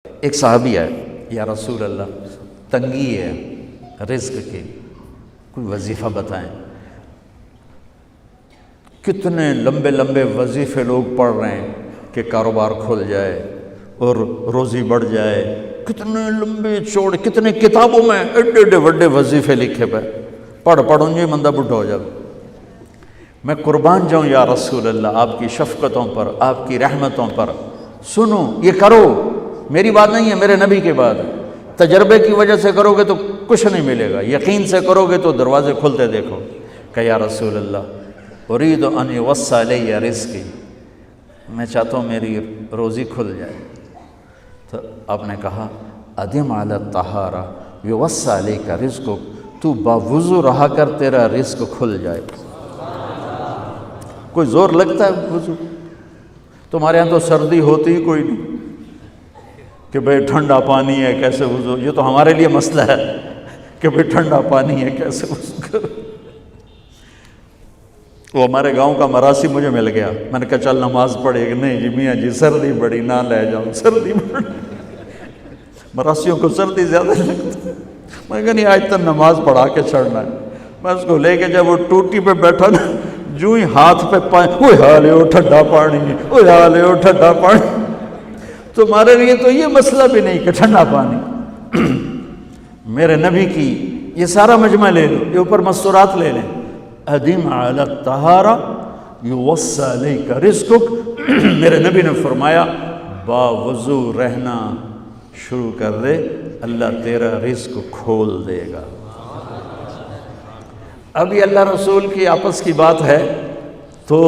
ایک صحابی ہے، یا رسول اللہ تنگی ہے رزق کی، کوئی وظیفہ بتائیں۔ کتنے لمبے لمبے وظیفے لوگ پڑھ رہے ہیں کہ کاروبار کھل جائے اور روزی بڑھ جائے، کتنے لمبے چوڑے، کتنے کتابوں میں ایڈے ایڈے بڑے وظیفے لکھے پہ، پڑھوں یہ مندہ بڈھا ہو جائے۔ میں قربان جاؤں یا رسول اللہ آپ کی شفقتوں پر، آپ کی رحمتوں پر، سنو یہ کرو، میری بات نہیں ہے، میرے نبی کی بات ہے۔ تجربے کی وجہ سے کرو گے تو کچھ نہیں ملے گا، یقین سے کرو گے تو دروازے کھلتے دیکھو۔ کہ یا رسول اللہ ارید ان یوسع علی رزقی، میں چاہتا ہوں میری روزی کھل جائے۔ تو آپ نے کہا ادم علی الطہارہ یوسع علیک رزقک، تو باوضو رہا کر تیرا رزق کھل جائے۔ کوئی زور لگتا ہے وضو؟ تمہارے ہاں تو سردی ہوتی ہی کوئی نہیں کہ بھئی ٹھنڈا پانی ہے کیسے وضو، یہ تو ہمارے لیے مسئلہ ہے کہ بھئی ٹھنڈا پانی ہے کیسے وضو کرو۔ وہ ہمارے گاؤں کا مراسی مجھے مل گیا، میں نے کہا چل نماز پڑھے گی، نہیں جی میاں جی سردی بڑی، نہ لے جاؤں سردی بڑی، مراسیوں کو سردی زیادہ لگتی ہے۔ میں کہا نہیں آج تک نماز پڑھا کے چھڑنا ہے۔ میں اس کو لے کے جب وہ ٹوٹی پہ بیٹھا نا، جو ہی ہاتھ پہ پائیں، اوہ حالے ہو ٹھنڈا پانی، اوہ حالے ہو ٹھنڈا پانی۔ تمہارے لیے تو یہ مسئلہ بھی نہیں کہ ٹھنڈا پانی۔ میرے نبی کی یہ سارا مجمع لے لو، یہ اوپر مستورات لے لیں، ادم علی الطہارہ یوسع علیک رزقک، میرے نبی نے فرمایا باوضو رہنا شروع کر دے، اللہ تیرا رزق کھول دے گا۔ ابھی اللہ رسول کی آپس کی بات ہے تو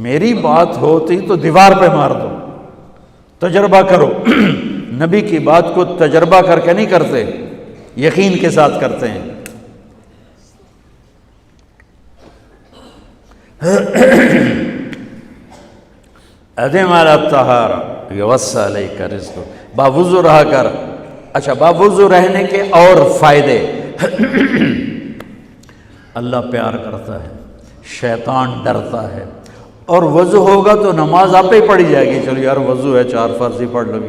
میری بات ہوتی تو دیوار پہ مار دو، تجربہ کرو۔ نبی کی بات کو تجربہ کر کے نہیں کرتے، یقین کے ساتھ کرتے ہیں۔ ادم علی الطہارہ یوسع علیک رزقک، باوضو رہا کر۔ اچھا باوضو رہنے کے اور فائدے، اللہ پیار کرتا ہے، شیطان ڈرتا ہے، اور وضو ہوگا تو نماز آپ ہی پڑھی جائے گی، چلو یار وضو ہے 4 فرض ہی پڑھ لو گی۔